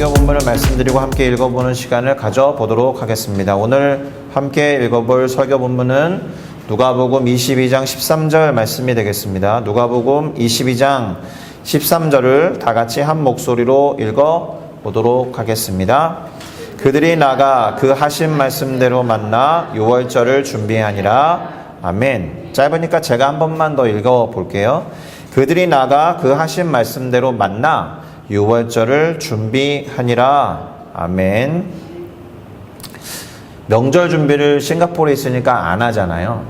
설교 본문을 말씀드리고 함께 읽어보는 시간을 가져보도록 하겠습니다. 오늘 함께 읽어볼 설교 본문은 누가복음 22장 13절 말씀이 되겠습니다. 누가복음 22장 13절을 다 같이 한 목소리로 읽어보도록 하겠습니다. 그들이 나가 그 하신 말씀대로 만나 유월절을 준비하니라. 아멘. 짧으니까 제가 한 번만 더 읽어볼게요. 그들이 나가 그 하신 말씀대로 만나 유월절을 준비하니라. 아멘. 명절 준비를 싱가포르에 있으니까 안 하잖아요.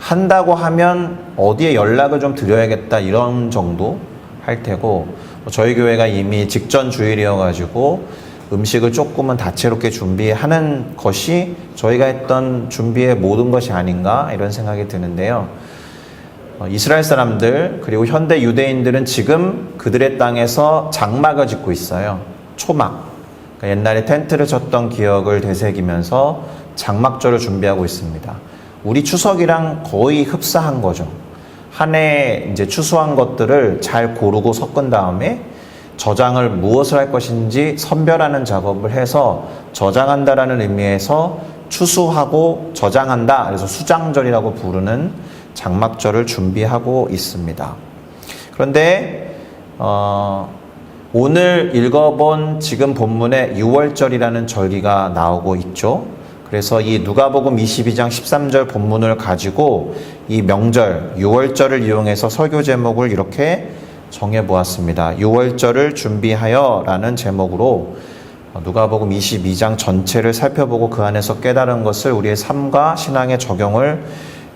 한다고 하면 어디에 연락을 좀 드려야겠다 이런 정도 할 테고, 저희 교회가 이미 직전 주일이어가지고 음식을 조금은 다채롭게 준비하는 것이 저희가 했던 준비의 모든 것이 아닌가 이런 생각이 드는데요. 이스라엘 사람들 그리고 현대 유대인들은 지금 그들의 땅에서 장막을 짓고 있어요. 초막. 그러니까 옛날에 텐트를 쳤던 기억을 되새기면서 장막절을 준비하고 있습니다. 우리 추석이랑 거의 흡사한 거죠. 한 해 이제 추수한 것들을 잘 고르고 섞은 다음에 저장을 무엇을 할 것인지 선별하는 작업을 해서 저장한다라는 의미에서 추수하고 저장한다. 그래서 수장절이라고 부르는 장막절을 준비하고 있습니다. 그런데 오늘 읽어본 지금 본문에 유월절이라는 절기가 나오고 있죠. 그래서 이 누가복음 22장 13절 본문을 가지고 이 명절 유월절을 이용해서 설교 제목을 이렇게 정해보았습니다. 유월절을 준비하여 라는 제목으로 누가복음 22장 전체를 살펴보고 그 안에서 깨달은 것을 우리의 삶과 신앙에 적용을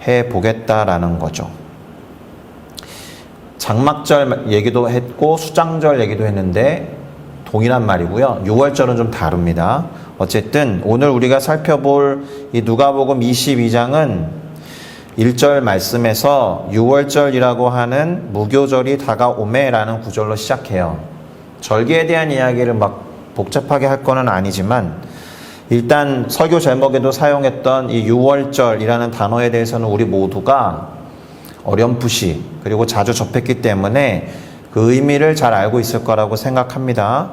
해보겠다라는 거죠. 장막절 얘기도 했고 수장절 얘기도 했는데 동일한 말이고요. 유월절은 좀 다릅니다. 어쨌든 오늘 우리가 살펴볼 이 누가복음 22장은 1절 말씀에서 유월절이라고 하는 무교절이 다가오매라는 구절로 시작해요. 절기에 대한 이야기를 막 복잡하게 할 거는 아니지만 일단 설교 제목에도 사용했던 이 유월절이라는 단어에 대해서는 우리 모두가 어렴풋이 그리고 자주 접했기 때문에 그 의미를 잘 알고 있을 거라고 생각합니다.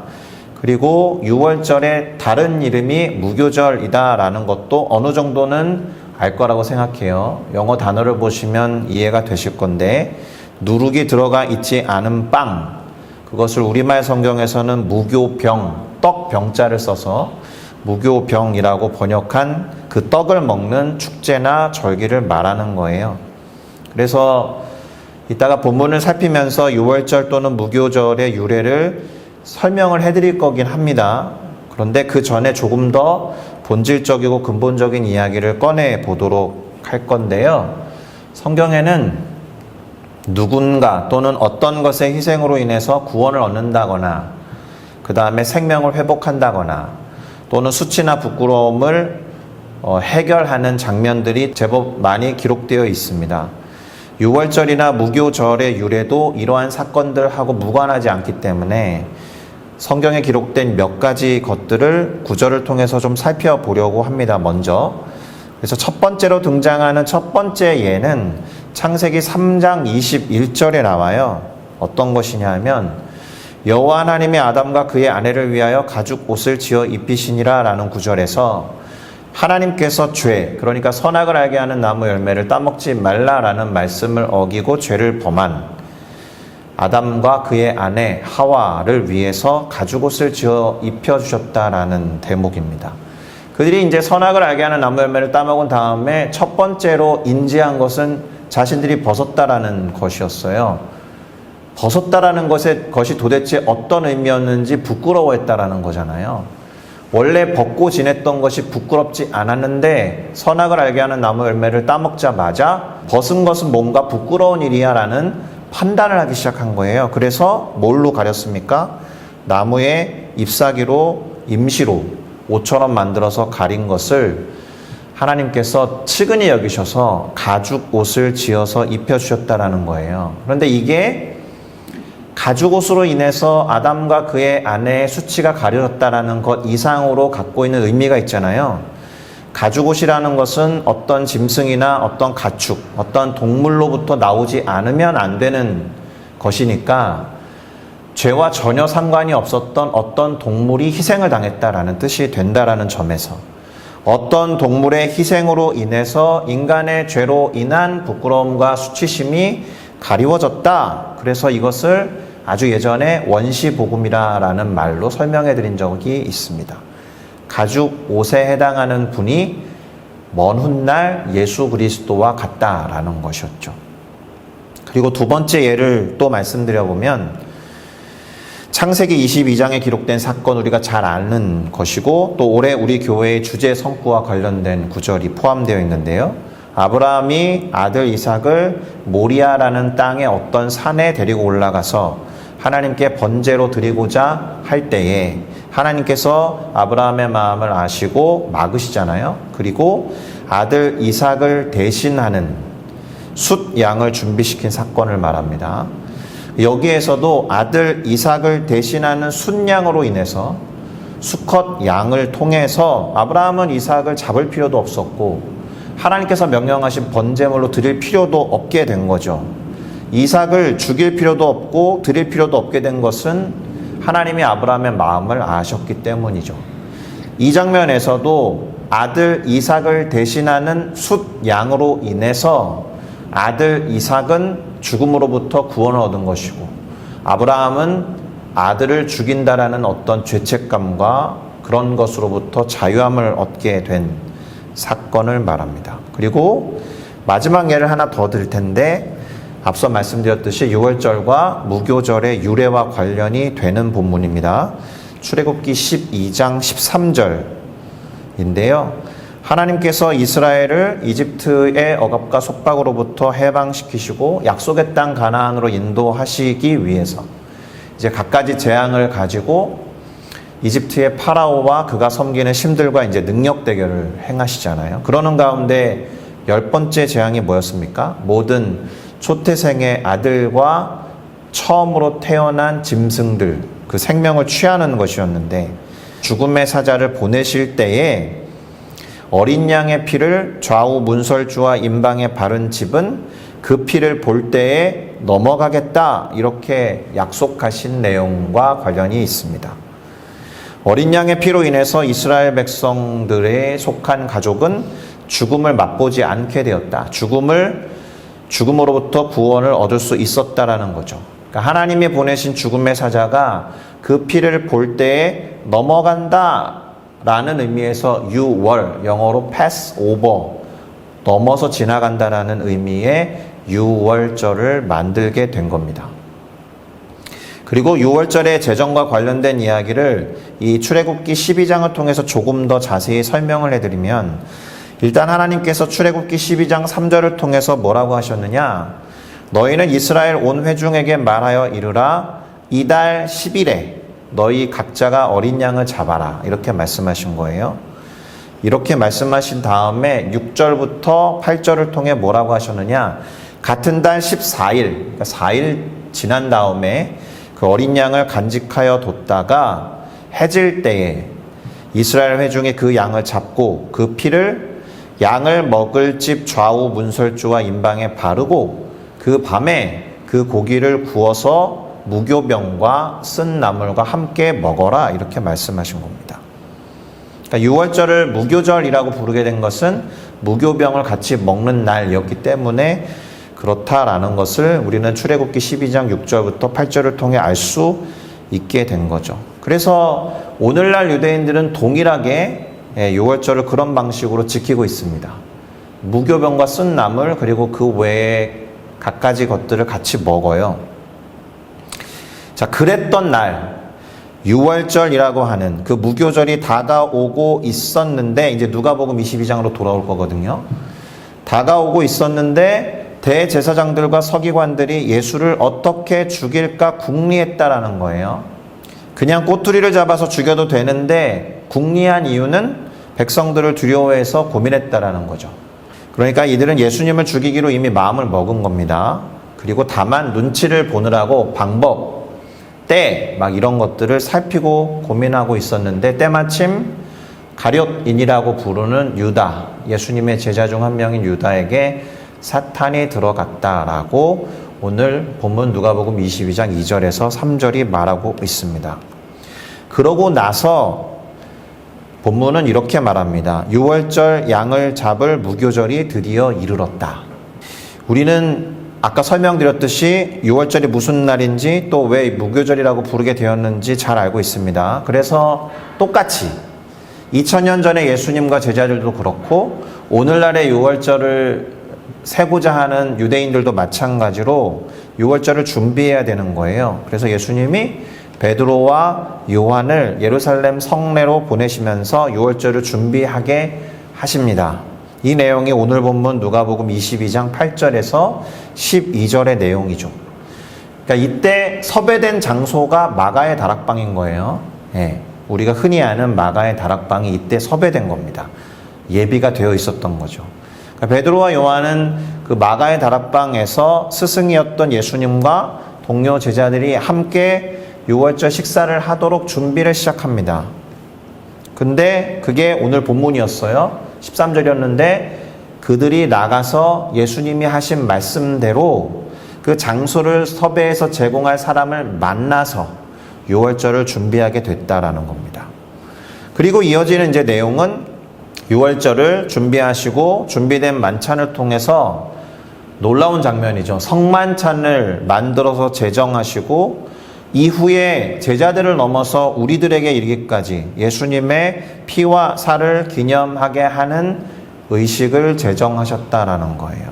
그리고 유월절의 다른 이름이 무교절이다라는 것도 어느 정도는 알 거라고 생각해요. 영어 단어를 보시면 이해가 되실 건데 누룩이 들어가 있지 않은 빵, 그것을 우리말 성경에서는 무교병, 떡병자를 써서 무교병이라고 번역한 그 떡을 먹는 축제나 절기를 말하는 거예요. 그래서 이따가 본문을 살피면서 유월절 또는 무교절의 유래를 설명을 해드릴 거긴 합니다. 그런데 그 전에 조금 더 본질적이고 근본적인 이야기를 꺼내 보도록 할 건데요. 성경에는 누군가 또는 어떤 것의 희생으로 인해서 구원을 얻는다거나 그 다음에 생명을 회복한다거나 또는 수치나 부끄러움을 해결하는 장면들이 제법 많이 기록되어 있습니다. 유월절이나 무교절의 유래도 이러한 사건들하고 무관하지 않기 때문에 성경에 기록된 몇 가지 것들을 구절을 통해서 좀 살펴보려고 합니다. 먼저. 그래서 첫 번째로 등장하는 첫 번째 예는 창세기 3장 21절에 나와요. 어떤 것이냐 하면 여호와 하나님이 아담과 그의 아내를 위하여 가죽 옷을 지어 입히시니라 라는 구절에서 하나님께서 죄, 그러니까 선악을 알게 하는 나무 열매를 따먹지 말라라는 말씀을 어기고 죄를 범한 아담과 그의 아내 하와를 위해서 가죽 옷을 지어 입혀주셨다라는 대목입니다. 그들이 이제 선악을 알게 하는 나무 열매를 따먹은 다음에 첫 번째로 인지한 것은 자신들이 벗었다라는 것이었어요. 벗었다라는 것이 도대체 어떤 의미였는지 부끄러워했다라는 거잖아요. 원래 벗고 지냈던 것이 부끄럽지 않았는데 선악을 알게 하는 나무 열매를 따먹자마자 벗은 것은 뭔가 부끄러운 일이야 라는 판단을 하기 시작한 거예요. 그래서 뭘로 가렸습니까? 나무에 잎사귀로 임시로 옷처럼 만들어서 가린 것을 하나님께서 측은히 여기셔서 가죽 옷을 지어서 입혀주셨다라는 거예요. 그런데 이게 가죽옷으로 인해서 아담과 그의 아내의 수치가 가려졌다라는 것 이상으로 갖고 있는 의미가 있잖아요. 가죽옷이라는 것은 어떤 짐승이나 어떤 가축, 어떤 동물로부터 나오지 않으면 안 되는 것이니까 죄와 전혀 상관이 없었던 어떤 동물이 희생을 당했다라는 뜻이 된다라는 점에서 어떤 동물의 희생으로 인해서 인간의 죄로 인한 부끄러움과 수치심이 가리워졌다. 그래서 이것을 아주 예전에 원시복음이라는 말로 설명해 드린 적이 있습니다. 가죽 옷에 해당하는 분이 먼 훗날 예수 그리스도와 같다라는 것이었죠. 그리고 두 번째 예를 또 말씀드려보면 창세기 22장에 기록된 사건 우리가 잘 아는 것이고 또 올해 우리 교회의 주제 성구와 관련된 구절이 포함되어 있는데요. 아브라함이 아들 이삭을 모리아라는 땅의 어떤 산에 데리고 올라가서 하나님께 번제로 드리고자 할 때에 하나님께서 아브라함의 마음을 아시고 막으시잖아요. 그리고 아들 이삭을 대신하는 숫 양을 준비시킨 사건을 말합니다. 여기에서도 아들 이삭을 대신하는 숫양으로 인해서 수컷 양을 통해서 아브라함은 이삭을 잡을 필요도 없었고 하나님께서 명령하신 번제물로 드릴 필요도 없게 된 거죠. 이삭을 죽일 필요도 없고 드릴 필요도 없게 된 것은 하나님이 아브라함의 마음을 아셨기 때문이죠. 이 장면에서도 아들 이삭을 대신하는 숫 양으로 인해서 아들 이삭은 죽음으로부터 구원을 얻은 것이고 아브라함은 아들을 죽인다라는 어떤 죄책감과 그런 것으로부터 자유함을 얻게 된 사건을 말합니다. 그리고 마지막 예를 하나 더 드릴 텐데 앞서 말씀드렸듯이 유월절과 무교절의 유래와 관련이 되는 본문입니다. 출애굽기 12장 13절인데요. 하나님께서 이스라엘을 이집트의 억압과 속박으로부터 해방시키시고 약속의 땅 가나안으로 인도하시기 위해서 이제 갖가지 재앙을 가지고 이집트의 파라오와 그가 섬기는 신들과 이제 능력 대결을 행하시잖아요. 그러는 가운데 10번째 재앙이 뭐였습니까? 모든 초태생의 아들과 처음으로 태어난 짐승들, 그 생명을 취하는 것이었는데 죽음의 사자를 보내실 때에 어린 양의 피를 좌우 문설주와 임방에 바른 집은 그 피를 볼 때에 넘어가겠다 이렇게 약속하신 내용과 관련이 있습니다. 어린 양의 피로 인해서 이스라엘 백성들에 속한 가족은 죽음을 맛보지 않게 되었다. 죽음으로부터 구원을 얻을 수 있었다라는 거죠. 그러니까 하나님이 보내신 죽음의 사자가 그 피를 볼 때에 넘어간다 라는 의미에서 유월, 영어로 pass over, 넘어서 지나간다라는 의미의 유월절을 만들게 된 겁니다. 그리고 유월절의 제정과 관련된 이야기를 이 출애굽기 12장을 통해서 조금 더 자세히 설명을 해드리면 일단 하나님께서 출애굽기 12장 3절을 통해서 뭐라고 하셨느냐? 너희는 이스라엘 온 회중에게 말하여 이르라 이달 10일에 너희 각자가 어린 양을 잡아라 이렇게 말씀하신 거예요. 이렇게 말씀하신 다음에 6절부터 8절을 통해 뭐라고 하셨느냐? 같은 달 14일, 그러니까 4일 지난 다음에 그 어린 양을 간직하여 뒀다가 해질 때에 이스라엘 회중이 그 양을 잡고 그 피를 양을 먹을 집 좌우 문설주와 임방에 바르고 그 밤에 그 고기를 구워서 무교병과 쓴 나물과 함께 먹어라 이렇게 말씀하신 겁니다. 그러니까 유월절을 무교절이라고 부르게 된 것은 무교병을 같이 먹는 날이었기 때문에 그렇다라는 것을 우리는 출애굽기 12장 6절부터 8절을 통해 알 수 있게 된 거죠. 그래서 오늘날 유대인들은 동일하게 유월절을 그런 방식으로 지키고 있습니다. 무교병과 쓴 나물 그리고 그 외에 갖가지 것들을 같이 먹어요. 자, 그랬던 날 유월절이라고 하는 그 무교절이 다가오고 있었는데 이제 누가복음 22장으로 돌아올 거거든요. 다가오고 있었는데 대제사장들과 서기관들이 예수를 어떻게 죽일까 궁리했다라는 거예요. 그냥 꼬투리를 잡아서 죽여도 되는데 궁리한 이유는 백성들을 두려워해서 고민했다라는 거죠. 그러니까 이들은 예수님을 죽이기로 이미 마음을 먹은 겁니다. 그리고 다만 눈치를 보느라고 방법, 때 막 이런 것들을 살피고 고민하고 있었는데 때마침 가룟인이라고 부르는 유다, 예수님의 제자 중 한 명인 유다에게 사탄이 들어갔다라고 오늘 본문 누가복음 22장 2절에서 3절이 말하고 있습니다. 그러고 나서 본문은 이렇게 말합니다. 유월절 양을 잡을 무교절이 드디어 이르렀다. 우리는 아까 설명드렸듯이 유월절이 무슨 날인지 또 왜 무교절이라고 부르게 되었는지 잘 알고 있습니다. 그래서 똑같이 2000년 전에 예수님과 제자들도 그렇고 오늘날의 유월절을 세고자 하는 유대인들도 마찬가지로 유월절을 준비해야 되는 거예요. 그래서 예수님이 베드로와 요한을 예루살렘 성내로 보내시면서 유월절을 준비하게 하십니다. 이 내용이 오늘 본문 누가복음 22장 8절에서 12절의 내용이죠. 그러니까 이때 섭외된 장소가 마가의 다락방인 거예요. 예, 우리가 흔히 아는 마가의 다락방이 이때 섭외된 겁니다. 예비가 되어 있었던 거죠. 그러니까 베드로와 요한은 그 마가의 다락방에서 스승이었던 예수님과 동료 제자들이 함께 유월절 식사를 하도록 준비를 시작합니다. 근데 그게 오늘 본문이었어요. 13절이었는데 그들이 나가서 예수님이 하신 말씀대로 그 장소를 섭외해서 제공할 사람을 만나서 유월절을 준비하게 됐다라는 겁니다. 그리고 이어지는 이제 내용은 유월절을 준비하시고 준비된 만찬을 통해서 놀라운 장면이죠. 성만찬을 만들어서 제정하시고 이후에 제자들을 넘어서 우리들에게 이르기까지 예수님의 피와 살을 기념하게 하는 의식을 제정하셨다라는 거예요.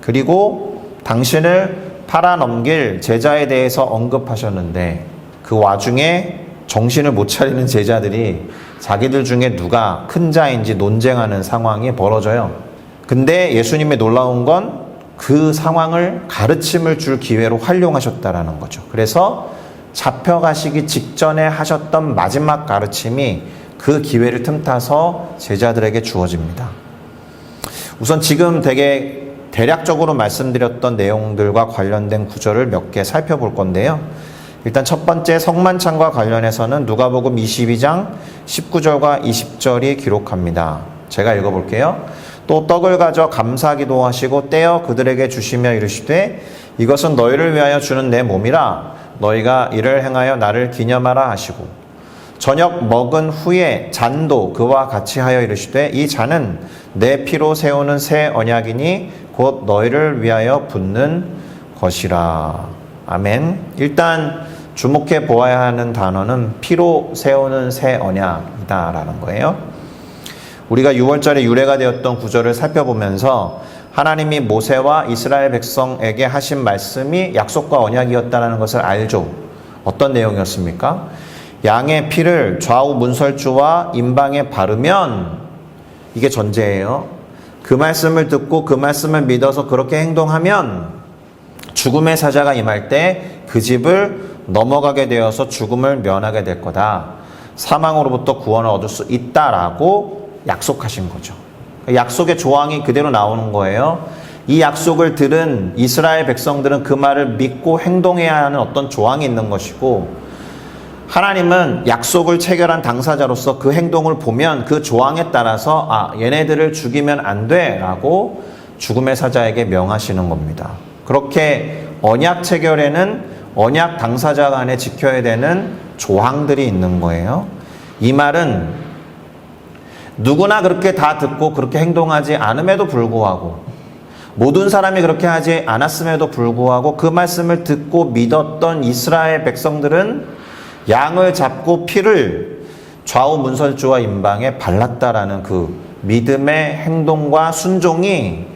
그리고 당신을 팔아넘길 제자에 대해서 언급하셨는데 그 와중에 정신을 못 차리는 제자들이 자기들 중에 누가 큰 자인지 논쟁하는 상황이 벌어져요. 근데 예수님의 놀라운 건 그 상황을 가르침을 줄 기회로 활용하셨다라는 거죠. 그래서 잡혀가시기 직전에 하셨던 마지막 가르침이 그 기회를 틈타서 제자들에게 주어집니다. 우선 지금 되게 대략적으로 말씀드렸던 내용들과 관련된 구절을 몇 개 살펴볼 건데요. 일단 첫 번째 성만찬과 관련해서는 누가복음 22장 19절과 20절이 기록합니다. 제가 읽어볼게요. 또 떡을 가져 감사기도 하시고 떼어 그들에게 주시며 이르시되 이것은 너희를 위하여 주는 내 몸이라 너희가 이를 행하여 나를 기념하라 하시고 저녁 먹은 후에 잔도 그와 같이 하여 이르시되 이 잔은 내 피로 세우는 새 언약이니 곧 너희를 위하여 붓는 것이라. 아멘. 일단 주목해 보아야 하는 단어는 피로 세우는 새 언약이다라는 거예요. 우리가 유월절에 유래가 되었던 구절을 살펴보면서 하나님이 모세와 이스라엘 백성에게 하신 말씀이 약속과 언약이었다는 것을 알죠. 어떤 내용이었습니까? 양의 피를 좌우 문설주와 임방에 바르면 이게 전제예요. 그 말씀을 듣고 그 말씀을 믿어서 그렇게 행동하면 죽음의 사자가 임할 때 그 집을 넘어가게 되어서 죽음을 면하게 될 거다. 사망으로부터 구원을 얻을 수 있다라고 약속하신 거죠. 약속의 조항이 그대로 나오는 거예요. 이 약속을 들은 이스라엘 백성들은 그 말을 믿고 행동해야 하는 어떤 조항이 있는 것이고 하나님은 약속을 체결한 당사자로서 그 행동을 보면 그 조항에 따라서 얘네들을 죽이면 안 돼 라고 죽음의 사자에게 명하시는 겁니다. 그렇게 언약 체결에는 언약 당사자 간에 지켜야 되는 조항들이 있는 거예요. 이 말은 누구나 그렇게 다 듣고 그렇게 행동하지 않음에도 불구하고 모든 사람이 그렇게 하지 않았음에도 불구하고 그 말씀을 듣고 믿었던 이스라엘 백성들은 양을 잡고 피를 좌우 문설주와 임방에 발랐다라는 그 믿음의 행동과 순종이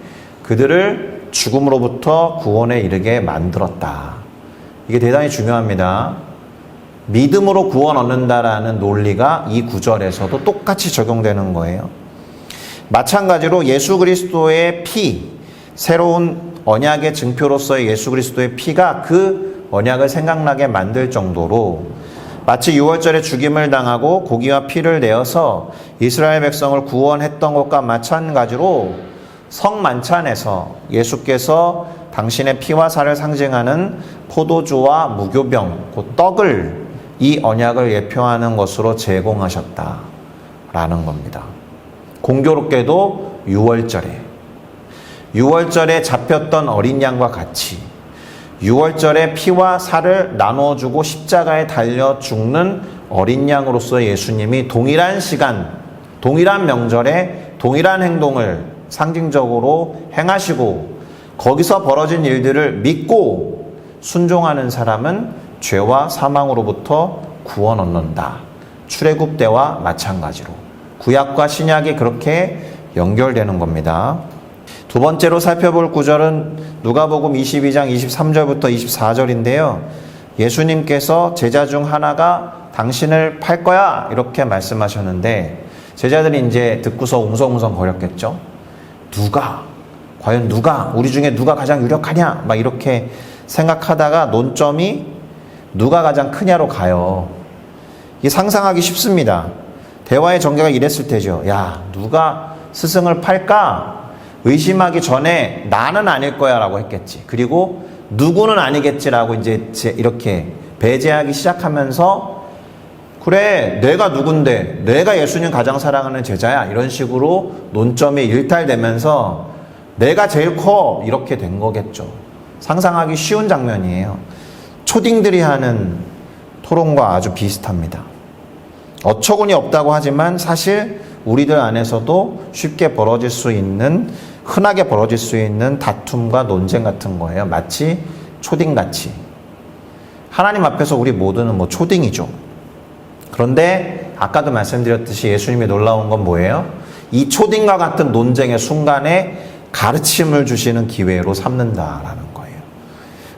그들을 죽음으로부터 구원에 이르게 만들었다. 이게 대단히 중요합니다. 믿음으로 구원 얻는다라는 논리가 이 구절에서도 똑같이 적용되는 거예요. 마찬가지로 예수 그리스도의 피, 새로운 언약의 증표로서의 예수 그리스도의 피가 그 언약을 생각나게 만들 정도로 마치 유월절에 죽임을 당하고 고기와 피를 내어서 이스라엘 백성을 구원했던 것과 마찬가지로 성만찬에서 예수께서 당신의 피와 살을 상징하는 포도주와 무교병, 곧 떡을 이 언약을 예표하는 것으로 제공하셨다라는 겁니다. 공교롭게도 유월절에 잡혔던 어린 양과 같이 유월절에 피와 살을 나눠주고 십자가에 달려 죽는 어린 양으로서 예수님이 동일한 시간, 동일한 명절에 동일한 행동을 상징적으로 행하시고 거기서 벌어진 일들을 믿고 순종하는 사람은 죄와 사망으로부터 구원 얻는다. 출애굽 때와 마찬가지로 구약과 신약이 그렇게 연결되는 겁니다. 두 번째로 살펴볼 구절은 누가복음 22장 23절부터 24절인데요. 예수님께서 제자 중 하나가 당신을 팔 거야 이렇게 말씀하셨는데 제자들이 이제 듣고서 웅성웅성 거렸겠죠. 누가? 과연 누가? 우리 중에 누가 가장 유력하냐? 막 이렇게 생각하다가 논점이 누가 가장 크냐로 가요. 이게 상상하기 쉽습니다. 대화의 전개가 이랬을 테죠. 야, 누가 스승을 팔까? 의심하기 전에 나는 아닐 거야 라고 했겠지. 그리고 누구는 아니겠지라고 이제 이렇게 배제하기 시작하면서 그래, 내가 누군데, 내가 예수님 가장 사랑하는 제자야 이런 식으로 논점이 일탈되면서 내가 제일 커 이렇게 된 거겠죠. 상상하기 쉬운 장면이에요. 초딩들이 하는 토론과 아주 비슷합니다. 어처구니 없다고 하지만 사실 우리들 안에서도 쉽게 벌어질 수 있는, 흔하게 벌어질 수 있는 다툼과 논쟁 같은 거예요. 마치 초딩같이. 하나님 앞에서 우리 모두는 뭐 초딩이죠. 그런데 아까도 말씀드렸듯이 예수님이 놀라운 건 뭐예요? 이 초딩과 같은 논쟁의 순간에 가르침을 주시는 기회로 삼는다라는 거예요.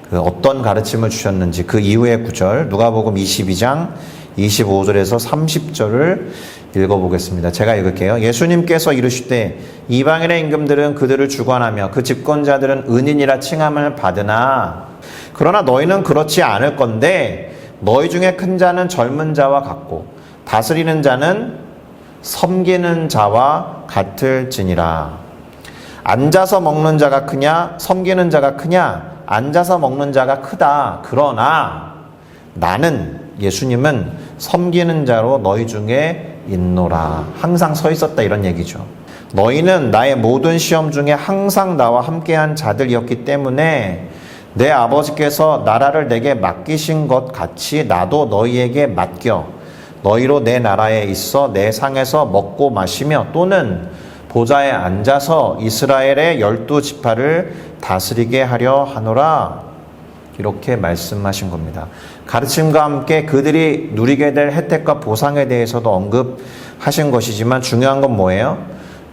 그 어떤 가르침을 주셨는지 그 이후의 구절 누가복음 22장 25절에서 30절을 읽어보겠습니다. 제가 읽을게요. 예수님께서 이르시되 이방인의 임금들은 그들을 주관하며 그 집권자들은 은인이라 칭함을 받으나 그러나 너희는 그렇지 않을 건데 너희 중에 큰 자는 젊은 자와 같고 다스리는 자는 섬기는 자와 같을지니라. 앉아서 먹는 자가 크냐 섬기는 자가 크냐? 앉아서 먹는 자가 크다. 그러나 나는 예수님은 섬기는 자로 너희 중에 있노라. 항상 서 있었다 이런 얘기죠. 너희는 나의 모든 시험 중에 항상 나와 함께한 자들이었기 때문에 내 아버지께서 나라를 내게 맡기신 것 같이 나도 너희에게 맡겨 너희로 내 나라에 있어 내 상에서 먹고 마시며 또는 보좌에 앉아서 이스라엘의 12지파를 다스리게 하려 하노라. 이렇게 말씀하신 겁니다. 가르침과 함께 그들이 누리게 될 혜택과 보상에 대해서도 언급하신 것이지만 중요한 건 뭐예요?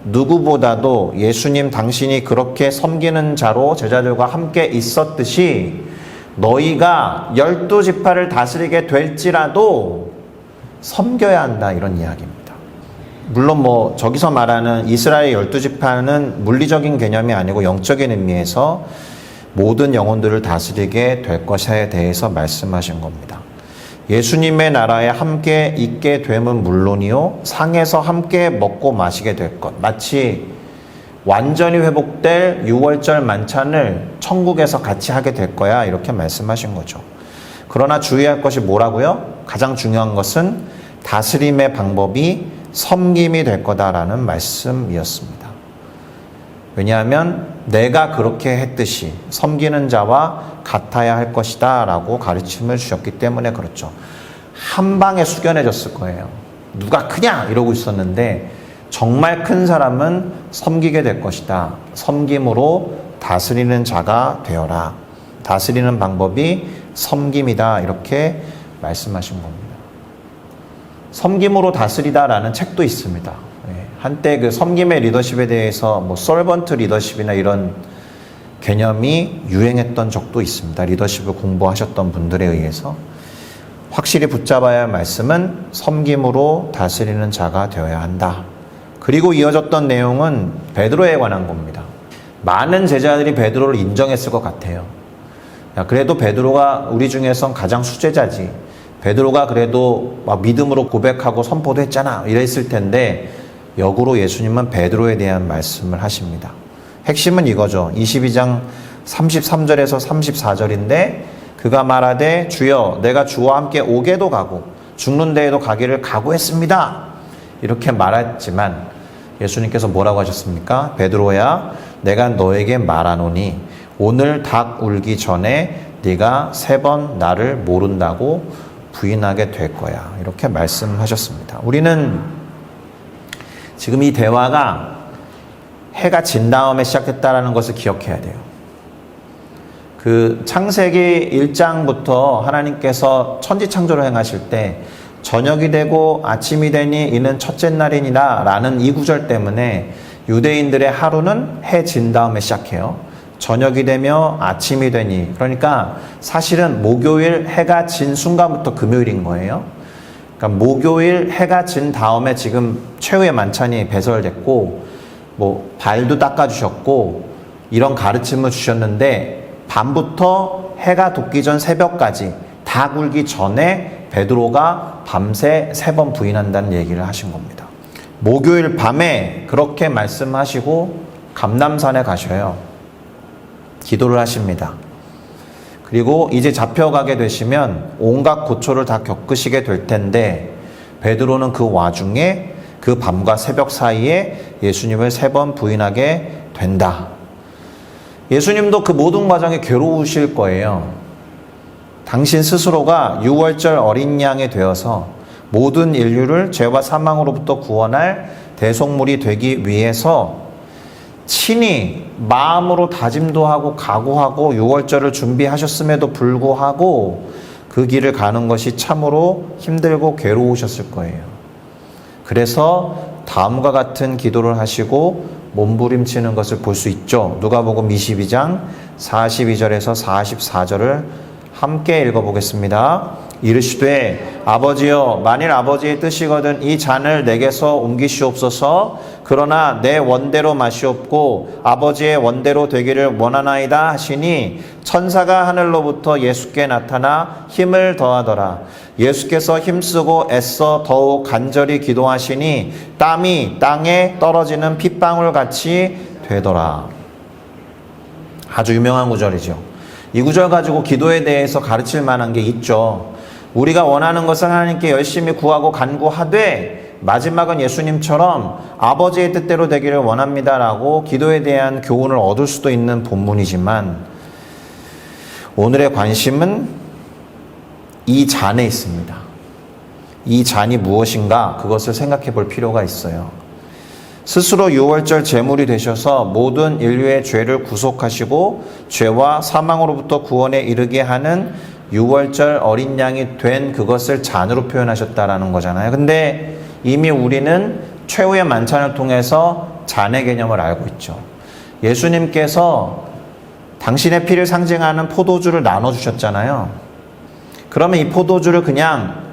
누구보다도 예수님 당신이 그렇게 섬기는 자로 제자들과 함께 있었듯이 너희가 12지파를 다스리게 될지라도 섬겨야 한다 이런 이야기입니다. 물론 뭐 저기서 말하는 이스라엘 12지파는 물리적인 개념이 아니고 영적인 의미에서 모든 영혼들을 다스리게 될 것에 대해서 말씀하신 겁니다. 예수님의 나라에 함께 있게 됨은 물론이요 상에서 함께 먹고 마시게 될 것, 마치 완전히 회복될 6월절 만찬을 천국에서 같이 하게 될 거야 이렇게 말씀하신 거죠. 그러나 주의할 것이 뭐라고요? 가장 중요한 것은 다스림의 방법이 섬김이 될 거다라는 말씀이었습니다. 왜냐하면 내가 그렇게 했듯이 섬기는 자와 같아야 할 것이다 라고 가르침을 주셨기 때문에 그렇죠. 한 방에 숙연해졌을 거예요. 누가 크냐 이러고 있었는데 정말 큰 사람은 섬기게 될 것이다. 섬김으로 다스리는 자가 되어라. 다스리는 방법이 섬김이다 이렇게 말씀하신 겁니다. 섬김으로 다스리다라는 책도 있습니다. 한때 그 섬김의 리더십에 대해서 뭐 서번트 리더십이나 이런 개념이 유행했던 적도 있습니다. 리더십을 공부하셨던 분들에 의해서 확실히 붙잡아야 할 말씀은 섬김으로 다스리는 자가 되어야 한다. 그리고 이어졌던 내용은 베드로에 관한 겁니다. 많은 제자들이 베드로를 인정했을 것 같아요. 야, 그래도 베드로가 우리 중에선 가장 수제자지. 베드로가 그래도 막 믿음으로 고백하고 선포도 했잖아. 이랬을 텐데 역으로 예수님은 베드로에 대한 말씀을 하십니다. 핵심은 이거죠. 22장 33절에서 34절인데 그가 말하되 주여 내가 주와 함께 오게도 가고 죽는 데에도 가기를 각오했습니다. 이렇게 말했지만 예수님께서 뭐라고 하셨습니까? 베드로야 내가 너에게 말하노니 오늘 닭 울기 전에 네가 3번 나를 모른다고 부인하게 될 거야. 이렇게 말씀하셨습니다. 우리는 지금 이 대화가 해가 진 다음에 시작했다라는 것을 기억해야 돼요. 그 창세기 1장부터 하나님께서 천지창조를 행하실 때 저녁이 되고 아침이 되니 이는 첫째 날이니라 라는 이 구절 때문에 유대인들의 하루는 해 진 다음에 시작해요. 저녁이 되며 아침이 되니, 그러니까 사실은 목요일 해가 진 순간부터 금요일인 거예요. 그러니까 목요일 해가 진 다음에 지금 최후의 만찬이 배설됐고 뭐 발도 닦아주셨고 이런 가르침을 주셨는데 밤부터 해가 돋기 전 새벽까지 다 굴기 전에 베드로가 밤새 3번 부인한다는 얘기를 하신 겁니다. 목요일 밤에 그렇게 말씀하시고 감람산에 가셔요. 기도를 하십니다. 그리고 이제 잡혀가게 되시면 온갖 고초를 다 겪으시게 될 텐데 베드로는 그 와중에 그 밤과 새벽 사이에 예수님을 3번 부인하게 된다. 예수님도 그 모든 과정에 괴로우실 거예요. 당신 스스로가 유월절 어린 양이 되어서 모든 인류를 죄와 사망으로부터 구원할 대속물이 되기 위해서 친히 마음으로 다짐도 하고 각오하고 유월절을 준비하셨음에도 불구하고 그 길을 가는 것이 참으로 힘들고 괴로우셨을 거예요. 그래서 다음과 같은 기도를 하시고 몸부림치는 것을 볼 수 있죠. 누가복음 22장 42절에서 44절을 함께 읽어보겠습니다. 이르시되 아버지여 만일 아버지의 뜻이거든 이 잔을 내게서 옮기시옵소서. 그러나 내 원대로 마시옵고 아버지의 원대로 되기를 원하나이다 하시니 천사가 하늘로부터 예수께 나타나 힘을 더하더라. 예수께서 힘쓰고 애써 더욱 간절히 기도하시니 땀이 땅에 떨어지는 핏방울 같이 되더라. 아주 유명한 구절이죠. 이 구절 가지고 기도에 대해서 가르칠 만한 게 있죠. 우리가 원하는 것을 하나님께 열심히 구하고 간구하되 마지막은 예수님처럼 아버지의 뜻대로 되기를 원합니다라고 기도에 대한 교훈을 얻을 수도 있는 본문이지만 오늘의 관심은 이 잔에 있습니다. 이 잔이 무엇인가 그것을 생각해 볼 필요가 있어요. 스스로 유월절 제물이 되셔서 모든 인류의 죄를 구속하시고 죄와 사망으로부터 구원에 이르게 하는 유월절 어린 양이 된 그것을 잔으로 표현하셨다라는 거잖아요. 근데 이미 우리는 최후의 만찬을 통해서 잔의 개념을 알고 있죠. 예수님께서 당신의 피를 상징하는 포도주를 나눠주셨잖아요. 그러면 이 포도주를 그냥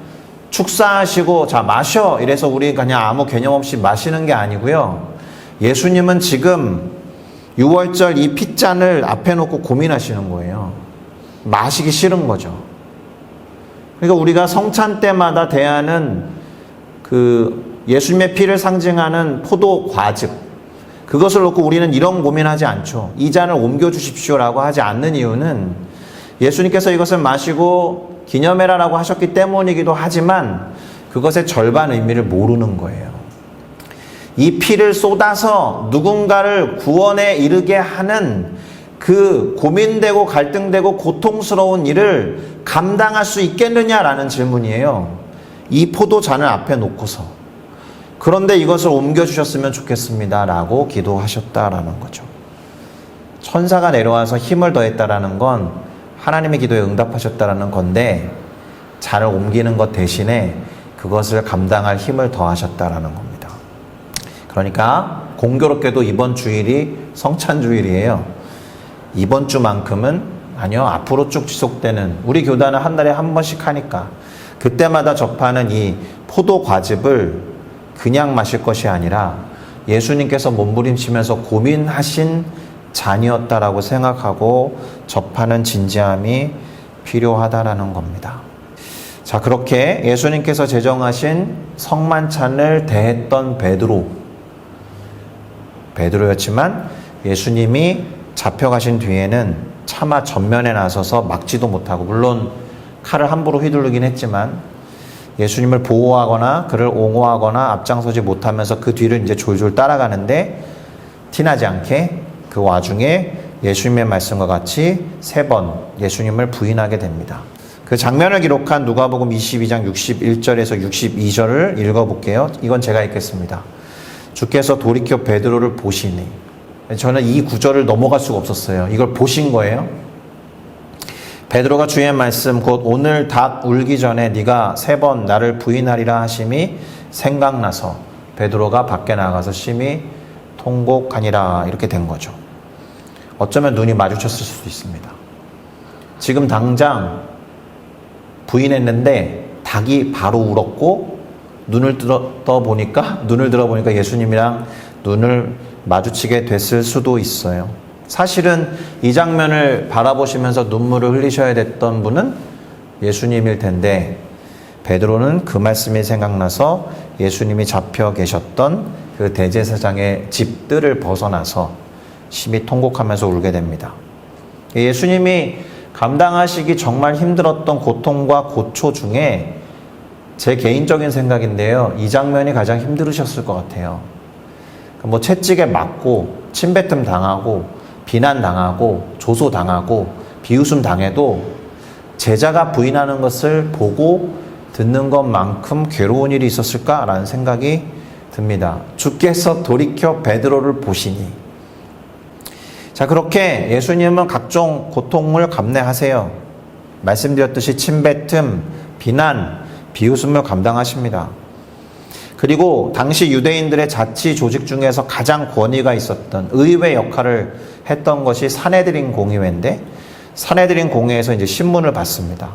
축사하시고 자 마셔 이래서 우리 그냥 아무 개념 없이 마시는 게 아니고요. 예수님은 지금 유월절 이 핏잔을 앞에 놓고 고민하시는 거예요. 마시기 싫은 거죠. 그러니까 우리가 성찬 때마다 대하는 그 예수님의 피를 상징하는 포도 과즙 그것을 놓고 우리는 이런 고민하지 않죠. 이 잔을 옮겨주십시오라고 하지 않는 이유는 예수님께서 이것을 마시고 기념해라라고 하셨기 때문이기도 하지만 그것의 절반 의미를 모르는 거예요. 이 피를 쏟아서 누군가를 구원에 이르게 하는 그 고민되고 갈등되고 고통스러운 일을 감당할 수 있겠느냐라는 질문이에요. 이 포도잔을 앞에 놓고서. 그런데 이것을 옮겨주셨으면 좋겠습니다라고 기도하셨다라는 거죠. 천사가 내려와서 힘을 더했다라는 건 하나님의 기도에 응답하셨다라는 건데 잔을 옮기는 것 대신에 그것을 감당할 힘을 더하셨다라는 겁니다. 그러니까 공교롭게도 이번 주일이 성찬주일이에요. 이번 주만큼은 아니요 앞으로 쭉 지속되는 우리 교단은 한 달에 한 번씩 하니까 그때마다 접하는 이 포도 과즙을 그냥 마실 것이 아니라 예수님께서 몸부림치면서 고민하신 잔이었다라고 생각하고 접하는 진지함이 필요하다라는 겁니다. 자, 그렇게 예수님께서 제정하신 성만찬을 대했던 베드로였지만 예수님이 잡혀가신 뒤에는 차마 전면에 나서서 막지도 못하고 물론 칼을 함부로 휘두르긴 했지만 예수님을 보호하거나 그를 옹호하거나 앞장서지 못하면서 그 뒤를 이제 졸졸 따라가는데 티나지 않게 그 와중에 예수님의 말씀과 같이 3번 예수님을 부인하게 됩니다. 그 장면을 기록한 누가복음 22장 61절에서 62절을 읽어볼게요. 이건 제가 읽겠습니다. 주께서 돌이켜 베드로를 보시니. 저는 이 구절을 넘어갈 수가 없었어요. 이걸 보신 거예요. 베드로가 주의 말씀 곧 오늘 닭 울기 전에 네가 3번 나를 부인하리라 하심이 생각나서 베드로가 밖에 나가서 심히 통곡하니라. 이렇게 된 거죠. 어쩌면 눈이 마주쳤을 수도 있습니다. 지금 당장 부인했는데 닭이 바로 울었고 눈을 들어보니까 예수님이랑 눈을 마주치게 됐을 수도 있어요. 사실은 이 장면을 바라보시면서 눈물을 흘리셔야 됐던 분은 예수님일 텐데 베드로는 그 말씀이 생각나서 예수님이 잡혀 계셨던 그 대제사장의 집들을 벗어나서 심히 통곡하면서 울게 됩니다. 예수님이 감당하시기 정말 힘들었던 고통과 고초 중에 제 개인적인 생각인데요. 이 장면이 가장 힘들으셨을 것 같아요. 뭐 채찍에 맞고 침뱉음 당하고 비난 당하고 조소 당하고 비웃음 당해도 제자가 부인하는 것을 보고 듣는 것만큼 괴로운 일이 있었을까라는 생각이 듭니다. 주께서 돌이켜 베드로를 보시니. 자, 그렇게 예수님은 각종 고통을 감내하세요. 말씀드렸듯이 침뱉음, 비난, 비웃음을 감당하십니다. 그리고 당시 유대인들의 자치 조직 중에서 가장 권위가 있었던 의회 역할을 했던 것이 산헤드린 공의회인데 산헤드린 공회에서 이제 신문을 받습니다.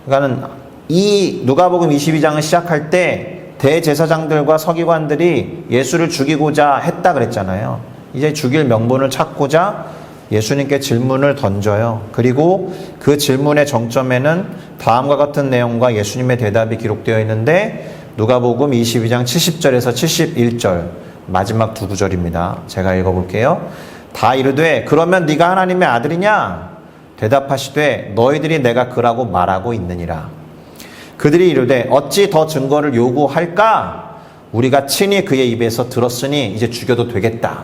그러니까는 이 누가복음 22장을 시작할 때 대제사장들과 서기관들이 예수를 죽이고자 했다 그랬잖아요. 이제 죽일 명분을 찾고자 예수님께 질문을 던져요. 그리고 그 질문의 정점에는 다음과 같은 내용과 예수님의 대답이 기록되어 있는데 누가복음 22장 70절에서 71절 마지막 두 구절입니다. 제가 읽어볼게요. 다 이르되 그러면 네가 하나님의 아들이냐? 대답하시되 너희들이 내가 그라고 말하고 있느니라. 그들이 이르되 어찌 더 증거를 요구할까? 우리가 친히 그의 입에서 들었으니 이제 죽여도 되겠다.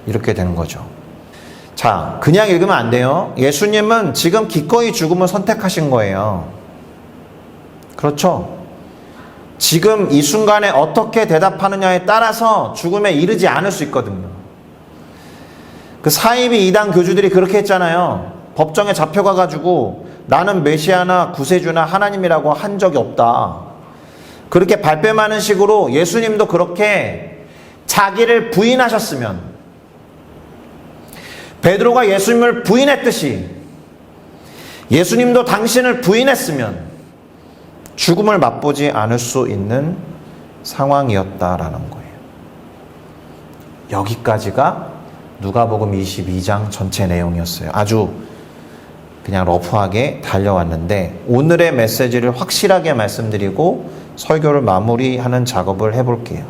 이렇게 되는 거죠. 자, 그냥 읽으면 안 돼요. 예수님은 지금 기꺼이 죽음을 선택하신 거예요. 그렇죠? 지금 이 순간에 어떻게 대답하느냐에 따라서 죽음에 이르지 않을 수 있거든요. 그 사이비 이단 교주들이 그렇게 했잖아요. 법정에 잡혀가가지고 나는 메시아나 구세주나 하나님이라고 한 적이 없다. 그렇게 발뺌하는 식으로 예수님도 그렇게 자기를 부인하셨으면 베드로가 예수님을 부인했듯이 예수님도 당신을 부인했으면 죽음을 맛보지 않을 수 있는 상황이었다라는 거예요. 여기까지가 누가복음 22장 전체 내용이었어요. 아주 그냥 러프하게 달려왔는데 오늘의 메시지를 확실하게 말씀드리고 설교를 마무리하는 작업을 해볼게요.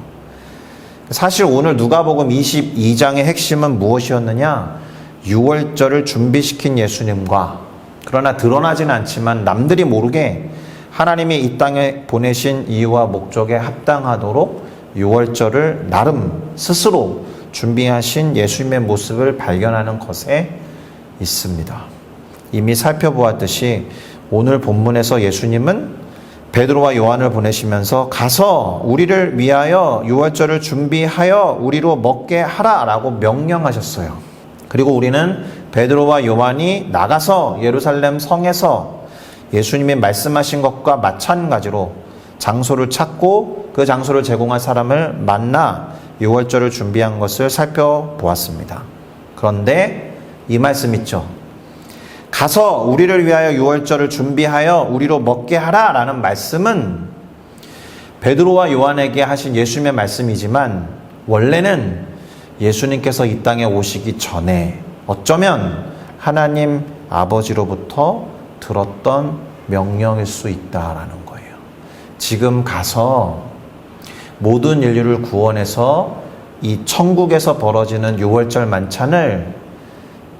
사실 오늘 누가복음 22장의 핵심은 무엇이었느냐? 6월절을 준비시킨 예수님과 그러나 드러나진 않지만 남들이 모르게 하나님이 이 땅에 보내신 이유와 목적에 합당하도록 6월절을 나름 스스로 준비하신 예수님의 모습을 발견하는 것에 있습니다. 이미 살펴보았듯이 오늘 본문에서 예수님은 베드로와 요한을 보내시면서 가서 우리를 위하여 6월절을 준비하여 우리로 먹게 하라라고 명령하셨어요. 그리고 우리는 베드로와 요한이 나가서 예루살렘 성에서 예수님이 말씀하신 것과 마찬가지로 장소를 찾고 그 장소를 제공할 사람을 만나 6월절을 준비한 것을 살펴보았습니다. 그런데 이 말씀 있죠. 가서 우리를 위하여 6월절을 준비하여 우리로 먹게 하라라는 말씀은 베드로와 요한에게 하신 예수님의 말씀이지만 원래는 예수님께서 이 땅에 오시기 전에 어쩌면 하나님 아버지로부터 들었던 명령일 수 있다라는 거예요. 지금 가서 모든 인류를 구원해서 이 천국에서 벌어지는 6월절 만찬을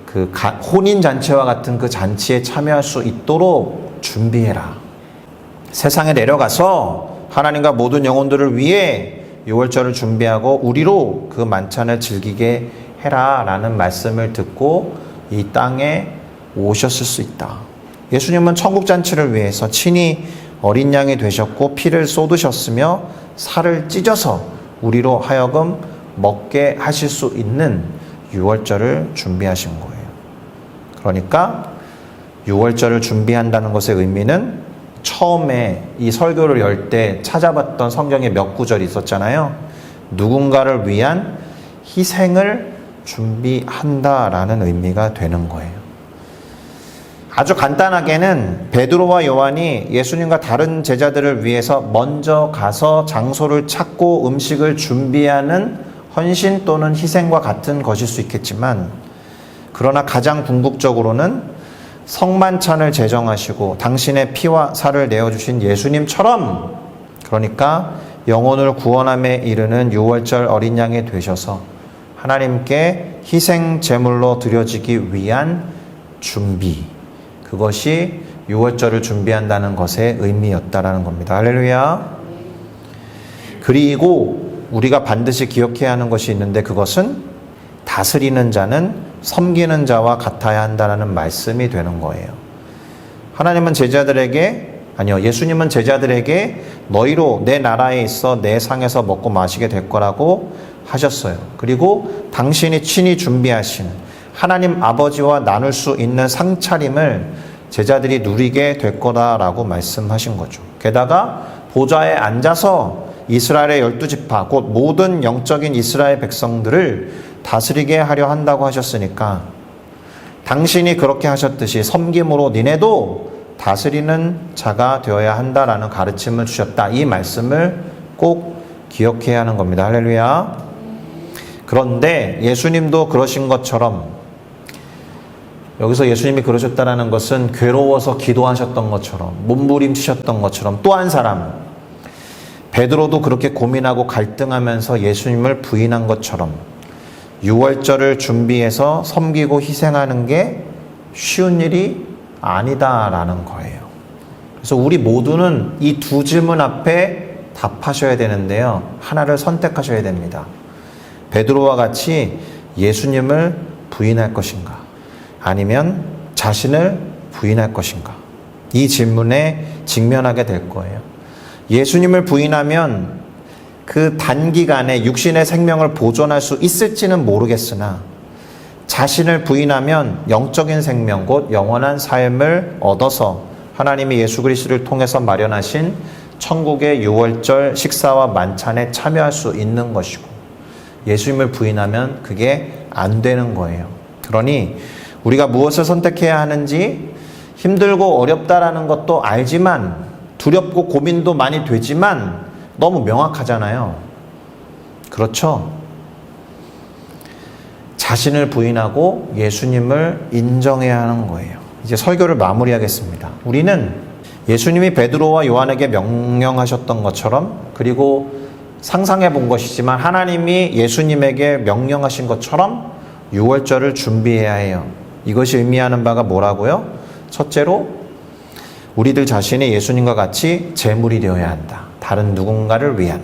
그 혼인잔치와 같은 그 잔치에 참여할 수 있도록 준비해라. 세상에 내려가서 하나님과 모든 영혼들을 위해 6월절을 준비하고 우리로 그 만찬을 즐기게 해라 라는 말씀을 듣고 이 땅에 오셨을 수 있다. 예수님은 천국잔치를 위해서 친히 어린 양이 되셨고 피를 쏟으셨으며 살을 찢어서 우리로 하여금 먹게 하실 수 있는 유월절을 준비하신 거예요. 그러니까 유월절을 준비한다는 것의 의미는 처음에 이 설교를 열 때 찾아봤던 성경에 몇 구절이 있었잖아요. 누군가를 위한 희생을 준비한다라는 의미가 되는 거예요. 아주 간단하게는 베드로와 요한이 예수님과 다른 제자들을 위해서 먼저 가서 장소를 찾고 음식을 준비하는 헌신 또는 희생과 같은 것일 수 있겠지만, 그러나 가장 궁극적으로는 성만찬을 제정하시고 당신의 피와 살을 내어주신 예수님처럼, 그러니까 영혼을 구원함에 이르는 유월절 어린 양이 되셔서 하나님께 희생 제물로 드려지기 위한 준비, 그것이 유월절을 준비한다는 것의 의미였다라는 겁니다. 할렐루야. 그리고 우리가 반드시 기억해야 하는 것이 있는데, 그것은 다스리는 자는 섬기는 자와 같아야 한다는 말씀이 되는 거예요. 예수님은 제자들에게 너희로 내 나라에 있어 내 상에서 먹고 마시게 될 거라고 하셨어요. 그리고 당신이 친히 준비하신 하나님 아버지와 나눌 수 있는 상차림을 제자들이 누리게 될 거다라고 말씀하신 거죠. 게다가 보좌에 앉아서 이스라엘의 12지파, 곧 모든 영적인 이스라엘 백성들을 다스리게 하려 한다고 하셨으니까, 당신이 그렇게 하셨듯이 섬김으로 니네도 다스리는 자가 되어야 한다라는 가르침을 주셨다. 이 말씀을 꼭 기억해야 하는 겁니다. 할렐루야. 그런데 예수님도 그러신 것처럼, 여기서 예수님이 그러셨다는 것은 괴로워서 기도하셨던 것처럼, 몸부림치셨던 것처럼, 또 한 사람 베드로도 그렇게 고민하고 갈등하면서 예수님을 부인한 것처럼 유월절을 준비해서 섬기고 희생하는 게 쉬운 일이 아니다라는 거예요. 그래서 우리 모두는 이 두 질문 앞에 답하셔야 되는데요, 하나를 선택하셔야 됩니다. 베드로와 같이 예수님을 부인할 것인가, 아니면 자신을 부인할 것인가, 이 질문에 직면하게 될 거예요. 예수님을 부인하면 그 단기간에 육신의 생명을 보존할 수 있을지는 모르겠으나, 자신을 부인하면 영적인 생명, 곧 영원한 삶을 얻어서 하나님이 예수 그리스도를 통해서 마련하신 천국의 유월절 식사와 만찬에 참여할 수 있는 것이고, 예수님을 부인하면 그게 안 되는 거예요. 그러니 우리가 무엇을 선택해야 하는지 힘들고 어렵다라는 것도 알지만, 두렵고 고민도 많이 되지만 너무 명확하잖아요. 그렇죠? 자신을 부인하고 예수님을 인정해야 하는 거예요. 이제 설교를 마무리하겠습니다. 우리는 예수님이 베드로와 요한에게 명령하셨던 것처럼, 그리고 상상해 본 것이지만 하나님이 예수님에게 명령하신 것처럼 유월절을 준비해야 해요. 이것이 의미하는 바가 뭐라고요? 첫째로, 우리들 자신이 예수님과 같이 제물이 되어야 한다. 다른 누군가를 위한.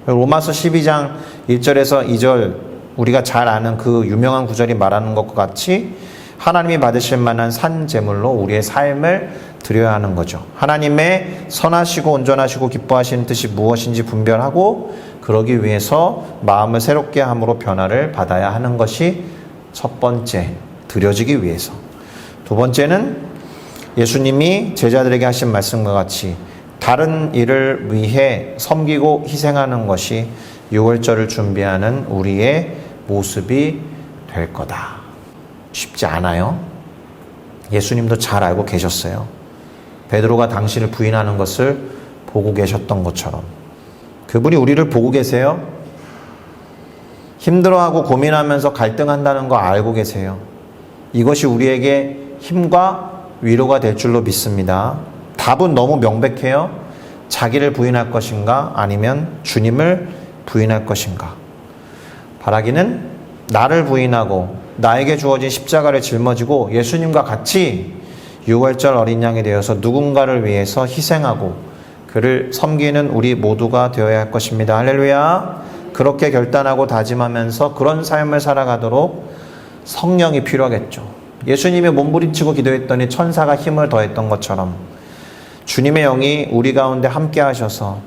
로마서 12장 1절에서 2절, 우리가 잘 아는 그 유명한 구절이 말하는 것과 같이 하나님이 받으실 만한 산 제물로 우리의 삶을 드려야 하는 거죠. 하나님의 선하시고 온전하시고 기뻐하시는 뜻이 무엇인지 분별하고, 그러기 위해서 마음을 새롭게 함으로 변화를 받아야 하는 것이 첫 번째, 드려지기 위해서. 두 번째는 예수님이 제자들에게 하신 말씀과 같이 다른 일을 위해 섬기고 희생하는 것이 유월절을 준비하는 우리의 모습이 될 거다. 쉽지 않아요. 예수님도 잘 알고 계셨어요. 베드로가 당신을 부인하는 것을 보고 계셨던 것처럼 그분이 우리를 보고 계세요. 힘들어하고 고민하면서 갈등한다는 거 알고 계세요. 이것이 우리에게 힘과 위로가 될 줄로 믿습니다. 답은 너무 명백해요. 자기를 부인할 것인가, 아니면 주님을 부인할 것인가. 바라기는 나를 부인하고 나에게 주어진 십자가를 짊어지고 예수님과 같이 유월절 어린 양이 되어서 누군가를 위해서 희생하고 그를 섬기는 우리 모두가 되어야 할 것입니다. 할렐루야. 그렇게 결단하고 다짐하면서 그런 삶을 살아가도록 성령이 필요하겠죠. 예수님이 몸부림치고 기도했더니 천사가 힘을 더했던 것처럼 주님의 영이 우리 가운데 함께 하셔서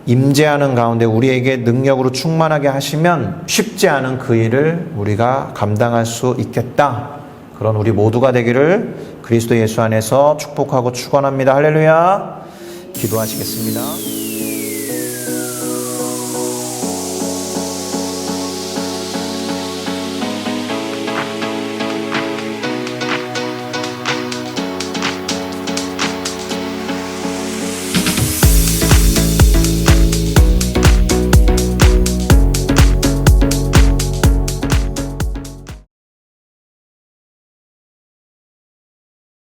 임재하는 가운데 우리에게 능력으로 충만하게 하시면 쉽지 않은 그 일을 우리가 감당할 수 있겠다. 그런 우리 모두가 되기를 그리스도 예수 안에서 축복하고 축원합니다. 할렐루야. 기도하시겠습니다.